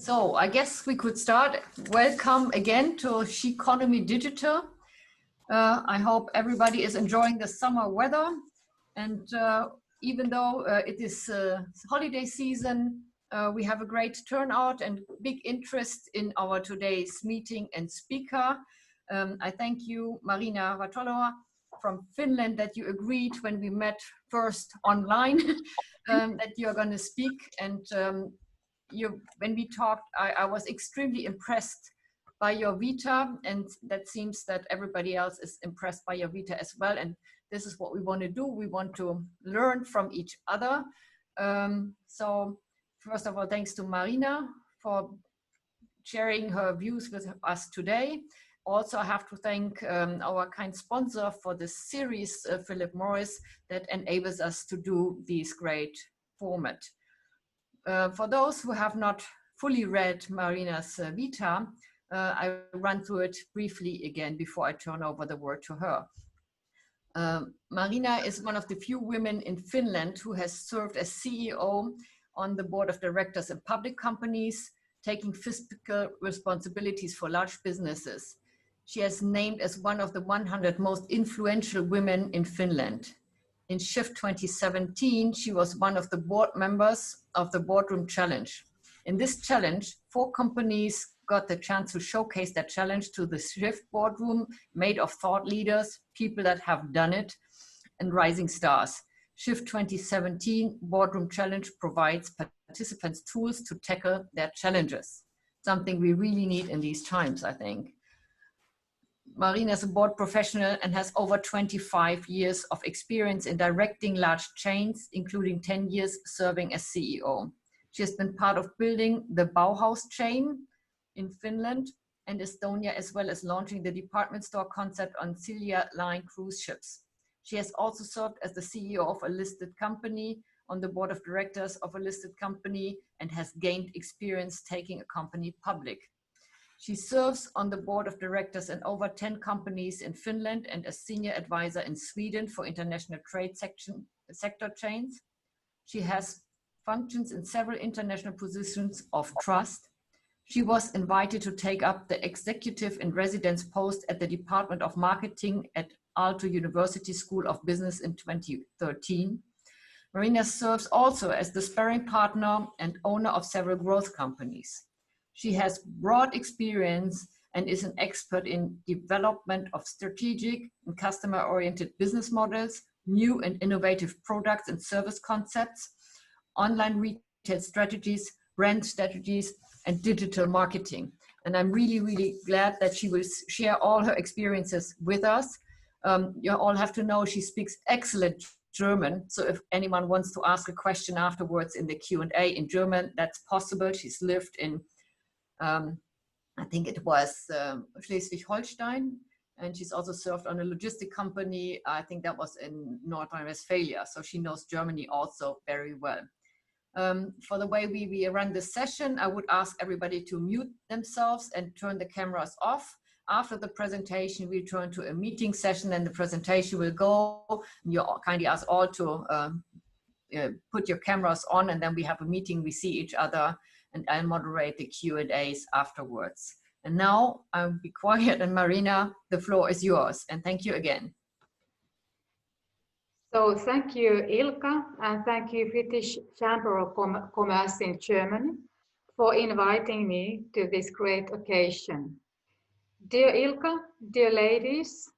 So I guess we could start. Welcome again to SHeconomy Digital. I hope everybody is enjoying the summer weather. And even though it is holiday season, we have a great turnout and big interest in our today's meeting and speaker. I thank you, Marina Vahtola from Finland, that you agreed when we met first online that you're going to speak. And when we talked, I was extremely impressed by your vita, and that seems that everybody else is impressed by your vita as well. And this is what we want to do. We want to learn from each other. So first of all, thanks to Marina for sharing her views with us today. Also, I have to thank our kind sponsor for this series, Philip Morris, that enables us to do this great format. For those who have not fully read Marina's vita, I run through it briefly again before I turn over the word to her. Marina is one of the few women in Finland who has served as CEO on the board of directors in public companies, taking fiscal responsibilities for large businesses. She is named as one of the 100 most influential women in Finland. In Shift 2017, she was one of the board members of the Boardroom Challenge. In this challenge, 4 companies got the chance to showcase their challenge to the Shift boardroom, made of thought leaders, people that have done it, and rising stars. Shift 2017 Boardroom Challenge provides participants tools to tackle their challenges, something we really need in these times, I think. Marina is a board professional and has over 25 years of experience in directing large chains, including 10 years serving as CEO. She has been part of building the Bauhaus chain in Finland and Estonia, as well as launching the department store concept on Silja Line cruise ships. She has also served as the CEO of a listed company, on the board of directors of a listed company, and has gained experience taking a company public. She serves on the board of directors in over 10 companies in Finland and as senior advisor in Sweden for international trade sector chains. She has functions in several international positions of trust. She was invited to take up the executive in residence post at the Department of Marketing at Aalto University School of Business in 2013. Marina serves also as the sparring partner and owner of several growth companies. She has broad experience and is an expert in development of strategic and customer-oriented business models, new and innovative products and service concepts, online retail strategies, brand strategies, and digital marketing. And I'm really, really glad that she will share all her experiences with us. You all have to know she speaks excellent German. So if anyone wants to ask a question afterwards in the Q&A in German, that's possible. She's lived in I think it was Schleswig-Holstein, and she's also served on a logistic company. I think that was in North Rhine-Westphalia. So she knows Germany also very well. For the way we run this session, I would ask everybody to mute themselves and turn the cameras off. After the presentation, we turn to a meeting session, and the presentation will go. You kindly ask all to put your cameras on, and then we have a meeting, we see each other, and I'll moderate the Q&As afterwards. And now I'll be quiet, and Marina, the floor is yours, and thank you again. So thank you, Ilka, and thank you, British Chamber of Commerce in Germany, for inviting me to this great occasion. Dear Ilka, dear ladies,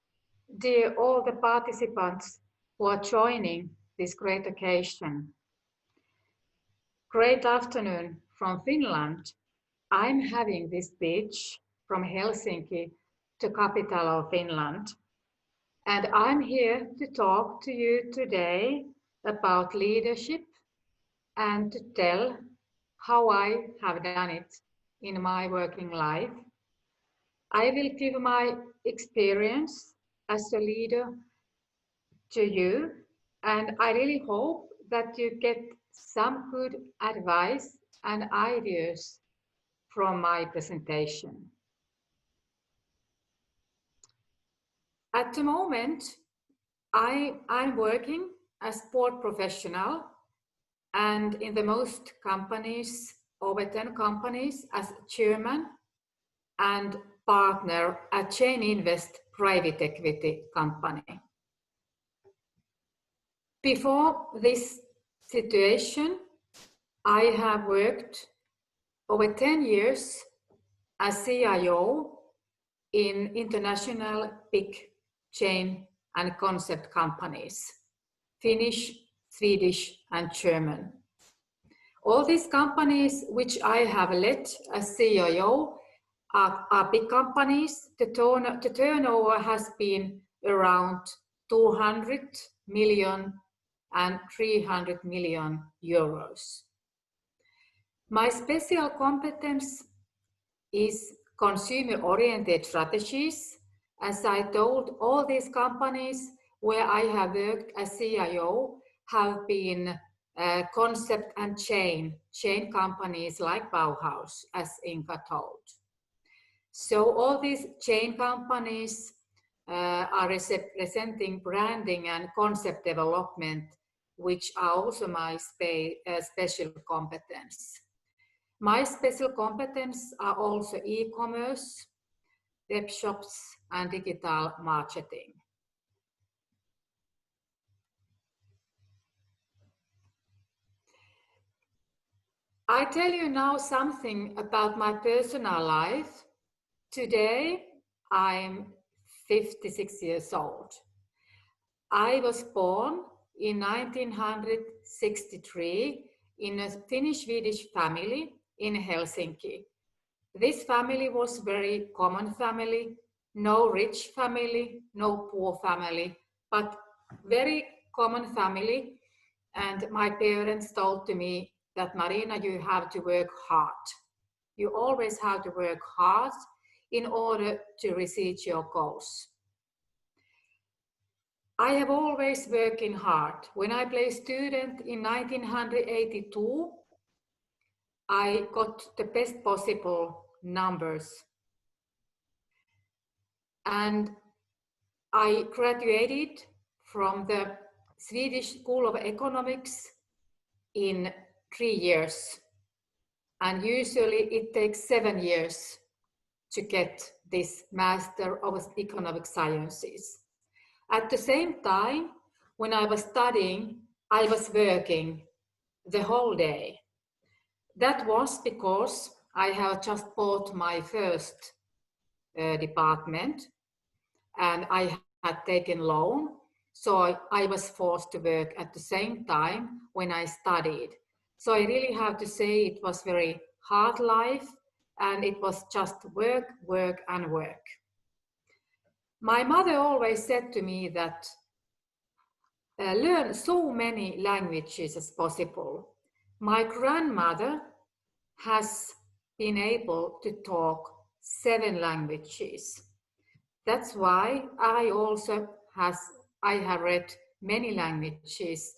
dear all the participants who are joining this great occasion. Great afternoon from Finland. I'm having this speech from Helsinki, the capital of Finland. And I'm here to talk to you today about leadership and to tell how I have done it in my working life. I will give my experience as a leader to you, and I really hope that you get some good advice and ideas from my presentation. At the moment, I'm working as sport professional, and in the most companies over 10 companies as chairman and partner at Chain Invest private equity company. Before this situation, I have worked over 10 years as CIO in international big chain and concept companies, Finnish, Swedish, and German. All these companies which I have led as CIO are big companies. The turnover has been around 200 million and 300 million euros. My special competence is consumer-oriented strategies. As I told, all these companies where I have worked as CIO have been concept and chain companies like Bauhaus, as Inka told. So all these chain companies are representing branding and concept development, which are also my special competence. My special competence are also e-commerce, web shops, and digital marketing. I tell you now something about my personal life. Today, I'm 56 years old. I was born in 1963 in a Finnish-Swedish family in Helsinki. This family was very common family, no rich family, no poor family, but very common family. And my parents told to me that, Marina, you have to work hard. You always have to work hard in order to reach your goals. I have always working hard. When I played student in 1982, I got the best possible numbers. And I graduated from the Swedish School of Economics in 3 years. And usually it takes 7 years to get this Master of Economic Sciences. At the same time, when I was studying, I was working the whole day. That was because I have just bought my first department and I had taken loan. So I was forced to work at the same time when I studied. So I really have to say it was very hard life and it was just work, work and work. My mother always said to me that learn so many languages as possible. My grandmother has been able to talk 7 languages. That's why I have read many languages.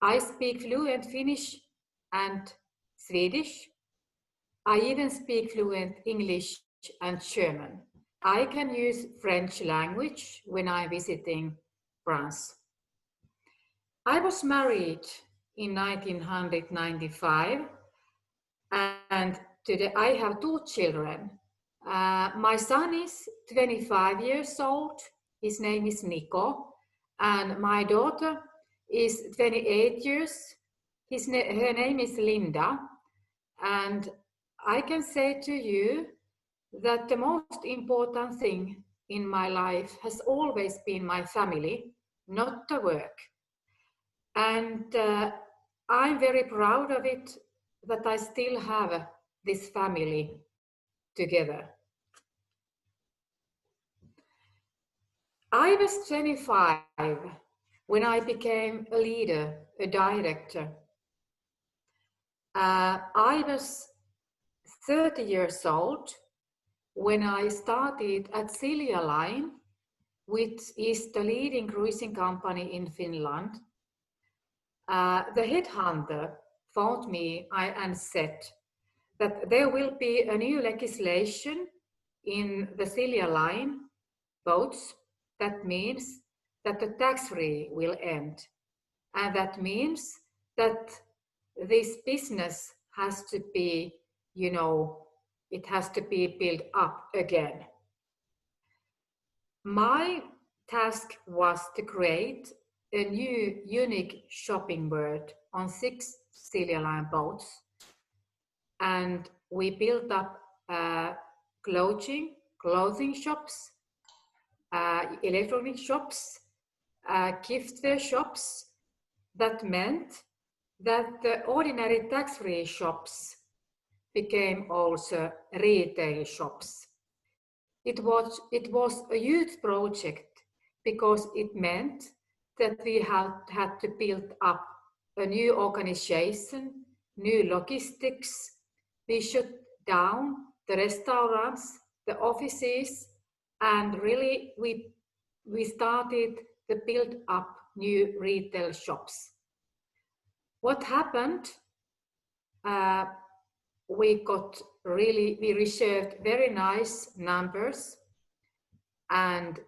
I speak fluent Finnish and Swedish. I even speak fluent English and German. I can use French language when I'm visiting France. I was married in 1995 and today I have 2 children. My son is 25 years old. His name is Nico. And my daughter is 28 years. Her name is Linda. And I can say to you that the most important thing in my life has always been my family, not the work. And I'm very proud of it that I still have this family together. I was 25 when I became a leader, a director. I was 30 years old when I started at Silja Line, which is the leading cruising company in Finland. The headhunter found me and said that there will be a new legislation in the Silja Line boats. That means that the tax-free will end. And that means that this business has to be, it has to be built up again. My task was to create a new unique shopping world on 6 Silja Line boats. And we built up clothing shops, electronic shops, giftware shops. That meant that the ordinary tax-free shops became also retail shops. It was a huge project because it meant that we had to build up a new organization, new logistics. We shut down the restaurants, the offices, and really we started to build up new retail shops. What happened? We received very nice numbers, and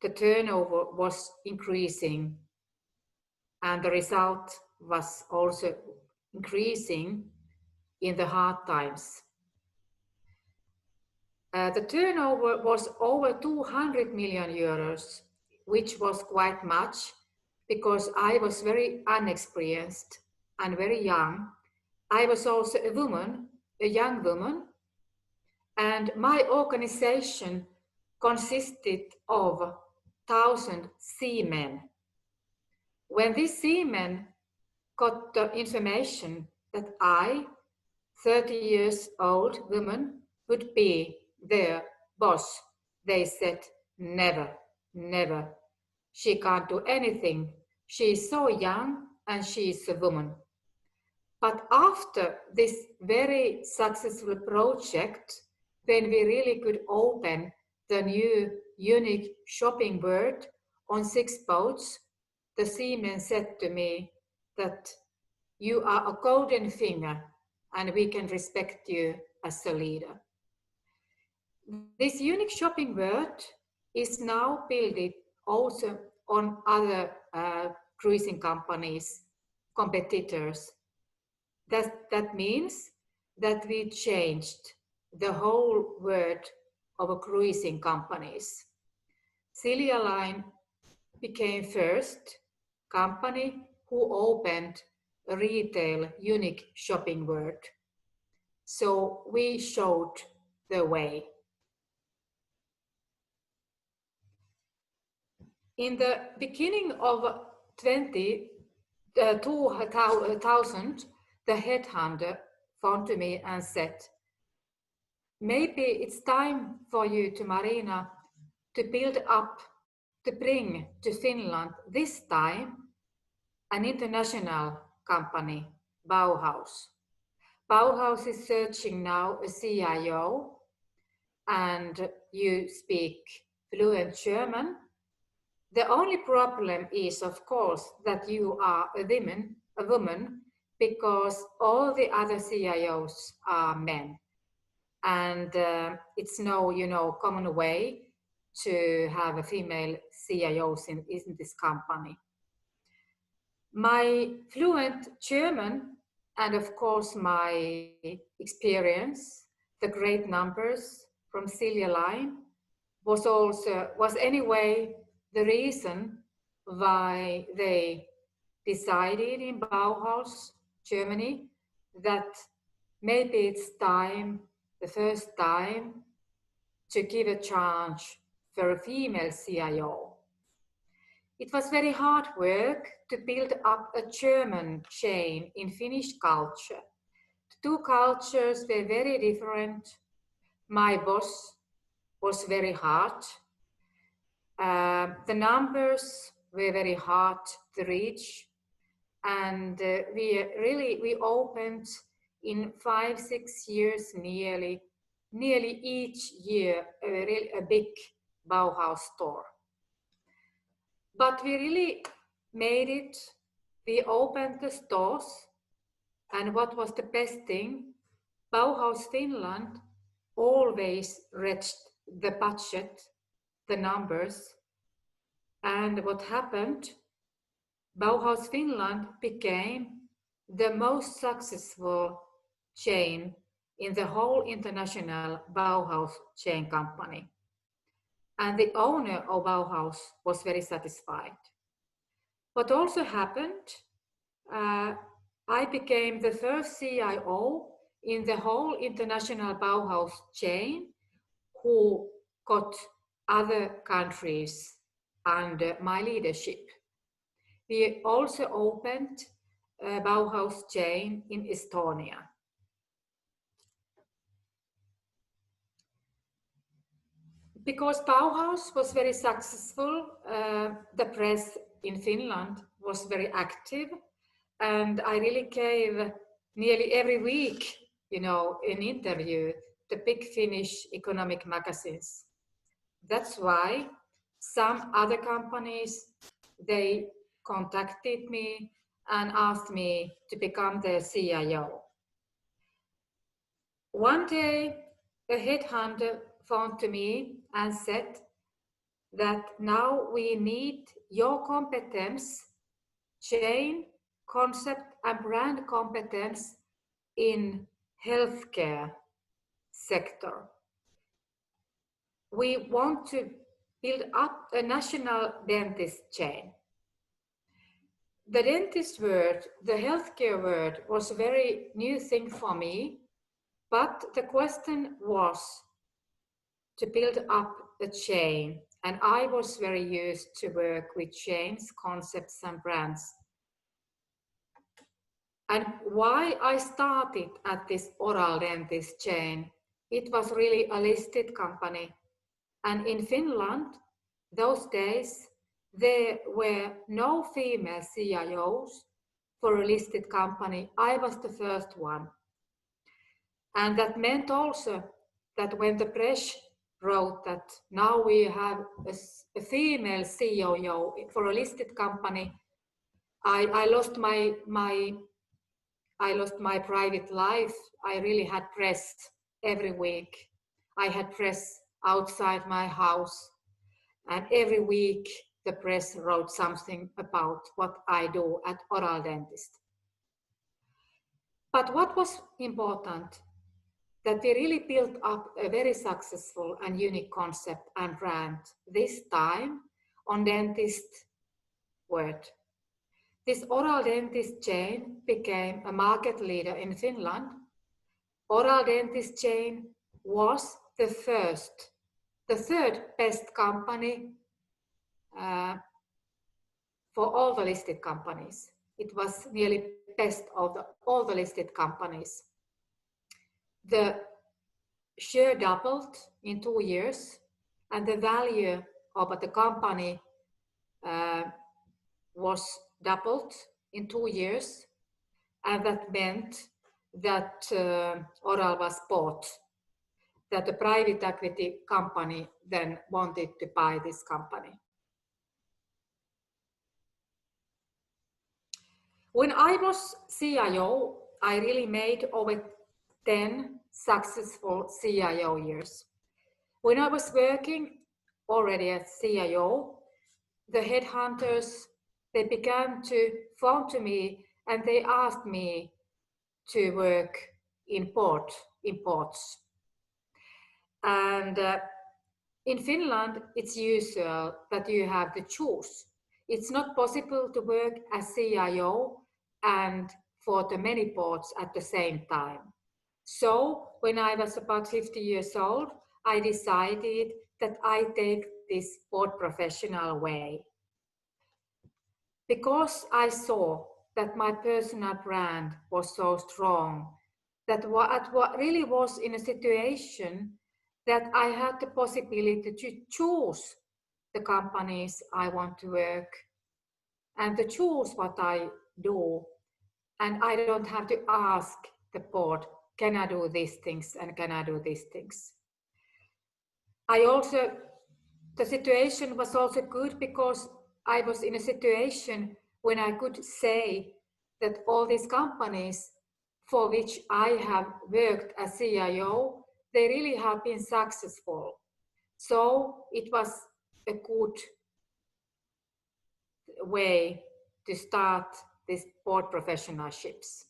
the turnover was increasing, and the result was also increasing in the hard times. The turnover was over 200 million euros, which was quite much because I was very inexperienced and very young. I was also a woman, a young woman, and my organization consisted of 1,000 seamen. When these seamen got the information that I, 30 years old woman, would be their boss, they said, never, never. She can't do anything. She is so young and she is a woman. But after this very successful project, when we really could open the new unique shopping world on 6 boats, the seamen said to me that you are a golden finger and we can respect you as a leader. This unique shopping world is now built also on other cruising companies, competitors. That means that we changed the whole world of cruising companies. Silja Line became first company who opened a retail unique shopping world. So we showed the way. In the beginning of 2000, the headhunter phoned to me and said, maybe it's time for you to Marina to build up, to bring to Finland this time an international company, Bauhaus. Bauhaus is searching now a CIO, and you speak fluent German. The only problem is, of course, that you are a woman, because all the other CIOs are men. And it's no, common way to have a female CIOs in this company. My fluent German and of course my experience, the great numbers from Silja Line was anyway the reason why they decided in Bauhaus, Germany, that maybe it's time, the first time, to give a chance for a female CIO. It was very hard work to build up a German chain in Finnish culture. The two cultures were very different. My boss was very hard. The numbers were very hard to reach. And we opened in 5-6 years nearly each year a big Bauhaus store. But we really made it. We opened the stores, and what was the best thing? Bauhaus Finland always reached the budget, the numbers. And what happened? Bauhaus Finland became the most successful chain in the whole international Bauhaus chain company. And the owner of Bauhaus was very satisfied. What also happened, I became the first CIO in the whole international Bauhaus chain who got other countries under my leadership. We also opened a Bauhaus chain in Estonia. Because Bauhaus was very successful, the press in Finland was very active, and I really gave nearly every week, an interview to big Finnish economic magazines. That's why some other companies, they contacted me and asked me to become their CIO. One day, a headhunter phoned to me and said that now we need your competence, chain, concept and brand competence in healthcare sector. We want to build up a national dentist chain. The dentist word, the healthcare word, was a very new thing for me, but the question was to build up a chain, and I was very used to work with chains, concepts and brands. And why I started at this oral dentist chain, it was really a listed company. And in Finland, those days, there were no female CIOs for a listed company. I was the first one. And that meant also that when the press wrote that now we have a female CIO for a listed company, I lost my private life. I really had press every week. I had press outside my house, and every week the press wrote something about what I do at oral dentist. But what was important, that we really built up a very successful and unique concept and brand, this time on dentist word. This oral dentist chain became a market leader in Finland. Oral dentist chain was the third best company for all the listed companies. It was nearly best of all the listed companies. The share doubled in 2 years, and the value of the company was doubled in 2 years, and that meant that Oral was bought, that the private equity company then wanted to buy this company. When I was CIO, I really made over 10 successful CIO years. When I was working already as CIO, the headhunters, they began to phone to me and they asked me to work in ports. And in Finland, it's usual that you have to choose. It's not possible to work as CIO and for the many ports at the same time. So when I was about 50 years old, I decided that I take this port professional way. Because I saw that my personal brand was so strong, that what really was in a situation that I had the possibility to choose the companies I want to work and to choose what I do. And I don't have to ask the board, can I do these things and can I do these things? The situation was also good because I was in a situation when I could say that all these companies for which I have worked as CIO, they really have been successful. So it was a good way to start these board professionalships.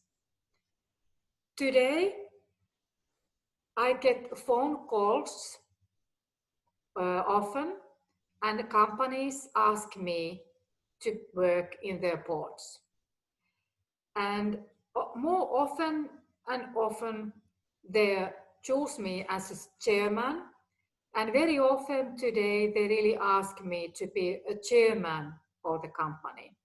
Today, I get phone calls often, and companies ask me to work in their boards. And more often and often, they choose me as a chairman. And very often today, they really ask me to be a chairman of the company.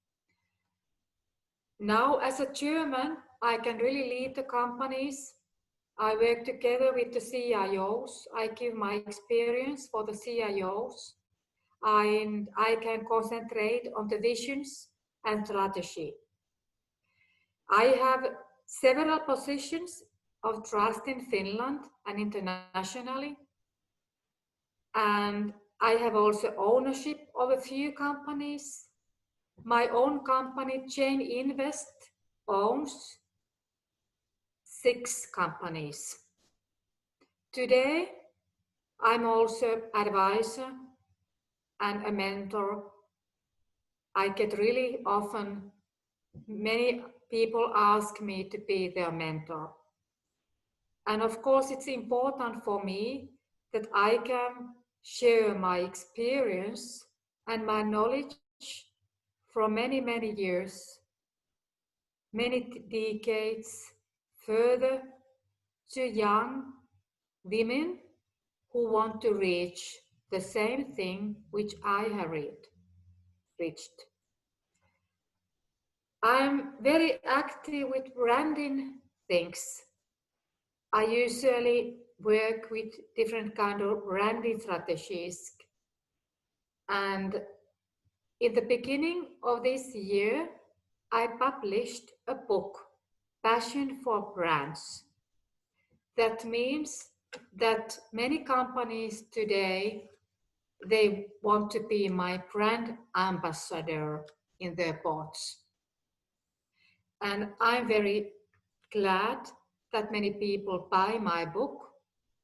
Now, as a chairman, I can really lead the companies. I work together with the CIOs. I give my experience for the CIOs. And I can concentrate on the visions and strategy. I have several positions of trust in Finland and internationally. And I have also ownership of a few companies. My own company, Chain Invest, owns 6 companies. Today, I'm also advisor and a mentor. I get really often, many people ask me to be their mentor. And of course, it's important for me that I can share my experience and my knowledge from many, many years, many decades further to young women who want to reach the same thing which I have reached. I'm very active with branding things. I usually work with different kind of branding strategies. And in the beginning of this year, I published a book, Passion for Brands. That means that many companies today, they want to be my brand ambassador in their boards. And I'm very glad that many people buy my book,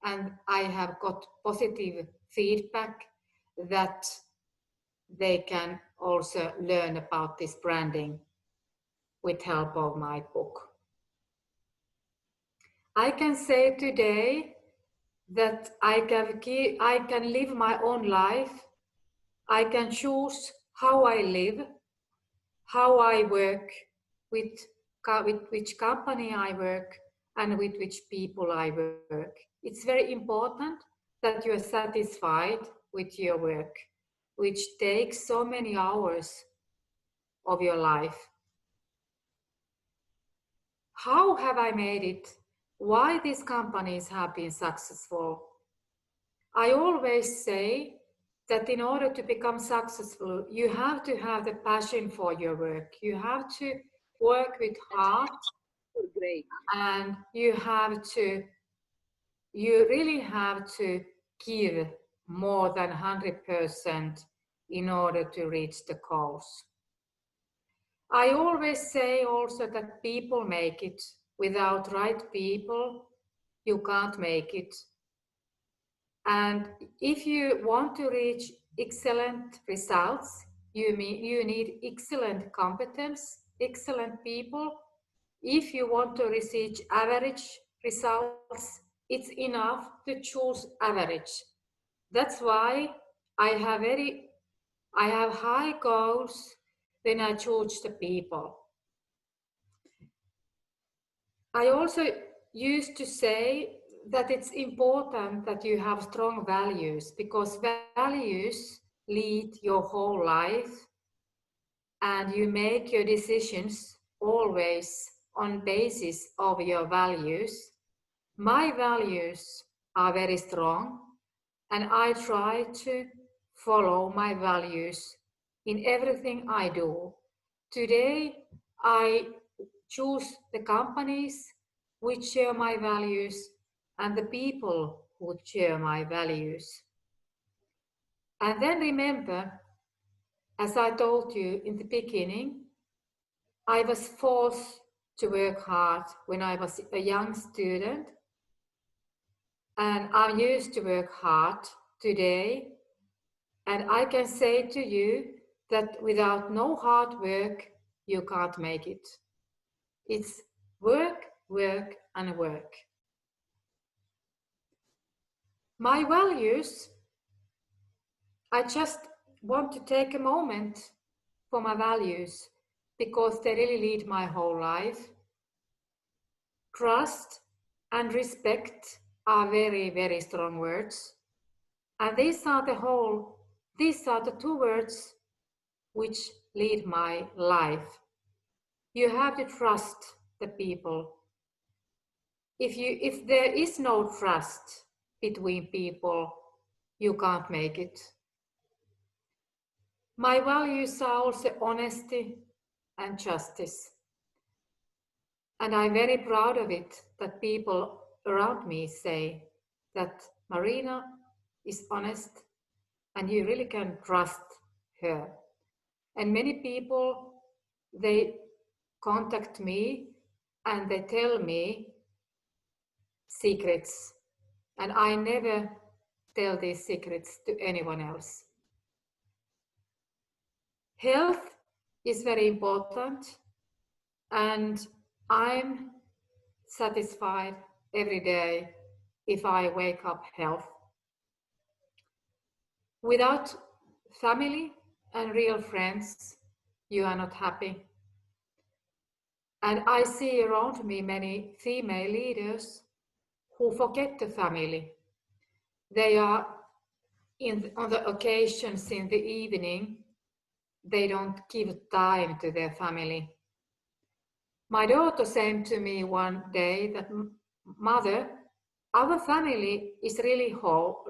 and I have got positive feedback that they can also learn about this branding with help of my book. I can say today that I can live my own life. I can choose how I live, how I work, with which company I work, and with which people I work. It's very important that you are satisfied with your work, which takes so many hours of your life. How have I made it? Why these companies have been successful? I always say that in order to become successful, you have to have the passion for your work. You have to work with heart. Great. And you really have to give more than 100% in order to reach the goals. I always say also that people make it. Without right people, you can't make it. And if you want to reach excellent results, you need excellent competence, excellent people. If you want to reach average results, it's enough to choose average. That's why I have high goals when I choose the people. I also used to say that it's important that you have strong values, because values lead your whole life, and you make your decisions always on basis of your values. My values are very strong, and I try to follow my values in everything I do. Today, I choose the companies which share my values and the people who share my values. And then remember, as I told you in the beginning, I was forced to work hard when I was a young student, and I'm used to work hard today. And I can say to you that without no hard work, you can't make it. It's work, work, and work. My values, I just want to take a moment for my values because they really lead my whole life. Trust and respect are very, very strong words. And these are the two words which lead my life. You have to trust the people. If there is no trust between people, you can't make it. My values are also honesty and justice. And I'm very proud of it that people around me say that Marina is honest and you really can trust her. And many people, they contact me and they tell me secrets. And I never tell these secrets to anyone else. Health is very important, and I'm satisfied every day if I wake up healthy. Without family and real friends, you are not happy. And I see around me many female leaders who forget the family. They are on the occasions in the evening, they don't give time to their family. My daughter said to me one day that, Mother, our family is really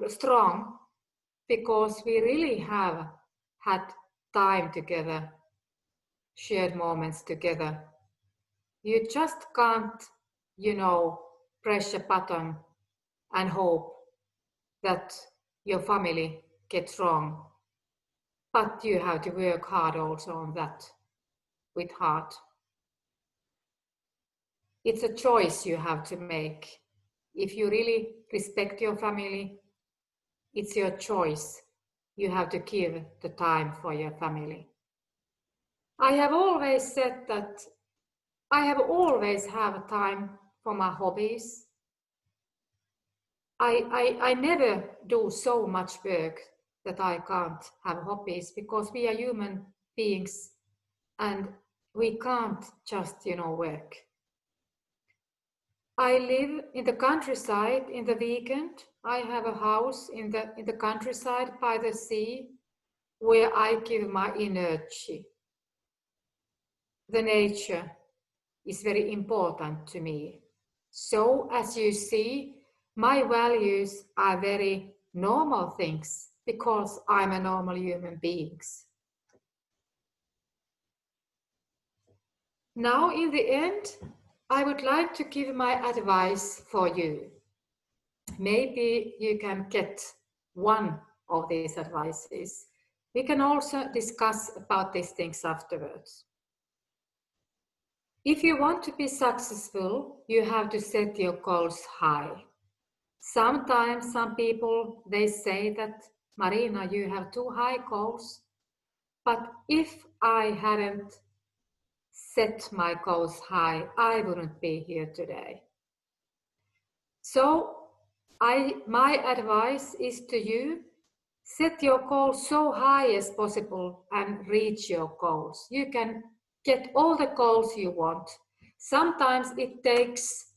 strong because we really have had time together, shared moments together. You just can't, press a button and hope that your family gets strong. But you have to work hard also on that with heart. It's a choice you have to make. If you really respect your family, it's your choice. You have to give the time for your family. I have always said that I have always have time for my hobbies. I never do so much work that I can't have hobbies because we are human beings and we can't just, work. I live in the countryside in the weekend. I have a house in the countryside by the sea where I give my energy. The nature is very important to me. So as you see, my values are very normal things because I'm a normal human being. Now in the end, I would like to give my advice for you. Maybe you can get one of these advices. We can also discuss about these things afterwards. If you want to be successful, you have to set your goals high. Sometimes some people, they say that, Marina, you have too high goals. But if I hadn't set my goals high, I wouldn't be here today. So my advice is to you, set your goals so high as possible and reach your goals. You can get all the goals you want. Sometimes it takes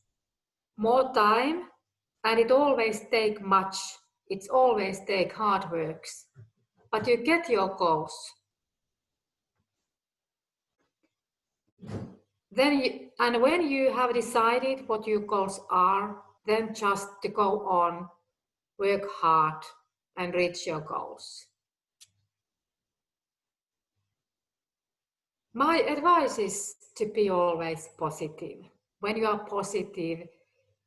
more time and it always takes much. It's always take hard works, but you get your goals. And when you have decided what your goals are, then just to go on, work hard and reach your goals. My advice is to be always positive. When you are positive,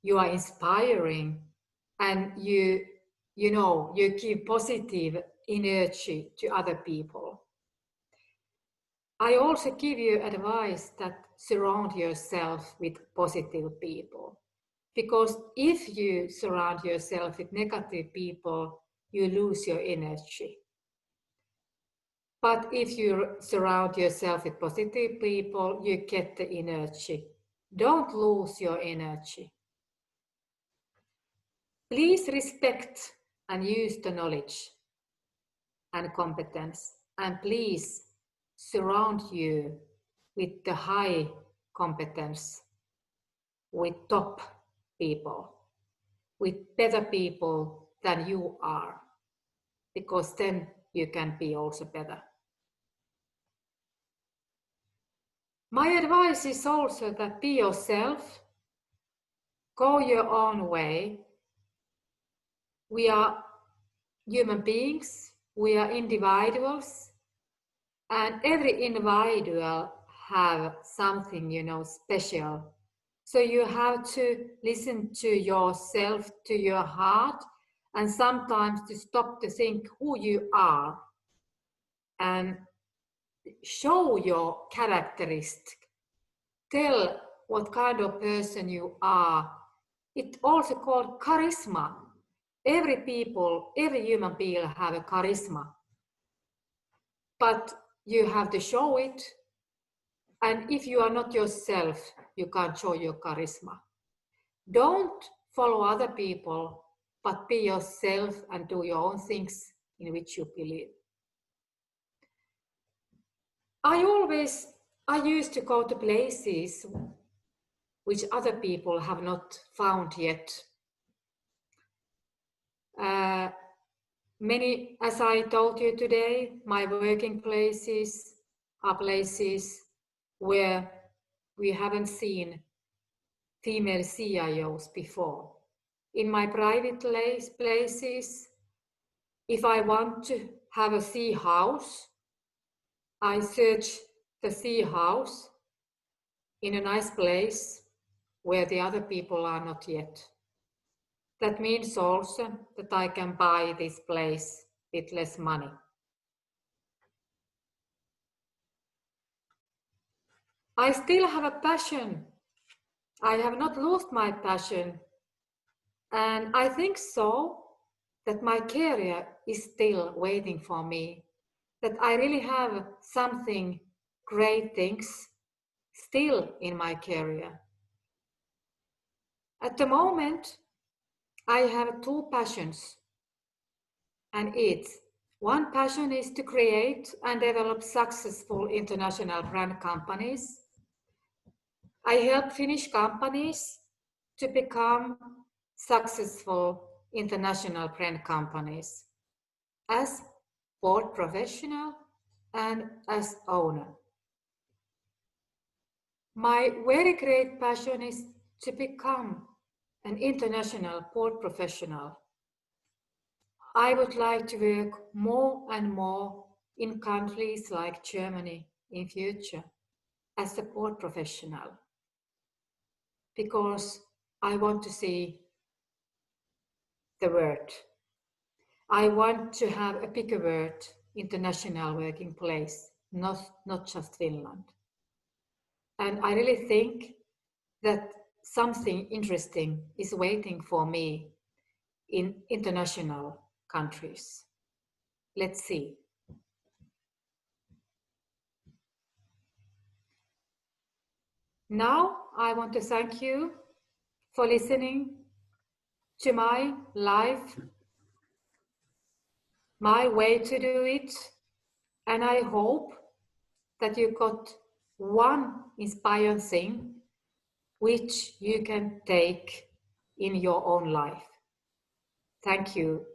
you are inspiring and you give positive energy to other people. I also give you advice that surround yourself with positive people. Because if you surround yourself with negative people, you lose your energy. But if you surround yourself with positive people, you get the energy Don't lose your energy. Please respect and use the knowledge and competence, and please surround you with the high competence, with top people, with better people than you are, because then you can be also better. My advice is also that be yourself, go your own way. We are human beings, we are individuals, and every individual have something, special. So you have to listen to yourself, to your heart, and sometimes to stop to think who you are and show your characteristic. Tell what kind of person you are. It's also called charisma. Every human being have a charisma, but you have to show it. And if you are not yourself, you can't show your charisma. Don't follow other people, but be yourself and do your own things in which you believe. I used to go to places which other people have not found yet. Many, as I told you today, my working places are places where we haven't seen female CIOs before. In my private places, if I want to have a C house, I search the C house in a nice place where the other people are not yet. That means also that I can buy this place with less money. I still have a passion. I have not lost my passion. And I think so that my career is still waiting for me, that I really have something great things still in my career. At the moment, I have two passions, and one passion is to create and develop successful international brand companies. I help Finnish companies to become successful international brand companies as board professional and as owner. My very great passion is to become an international board professional. I would like to work more and more in countries like Germany in future as a board professional, because I want to see the world. I want to have a bigger world, international working place, not just Finland. And I really think that something interesting is waiting for me in international countries. Let's see. Now I want to thank you for listening to my life, my way to do it, and I hope that you got one inspiring thing which you can take in your own life. Thank you.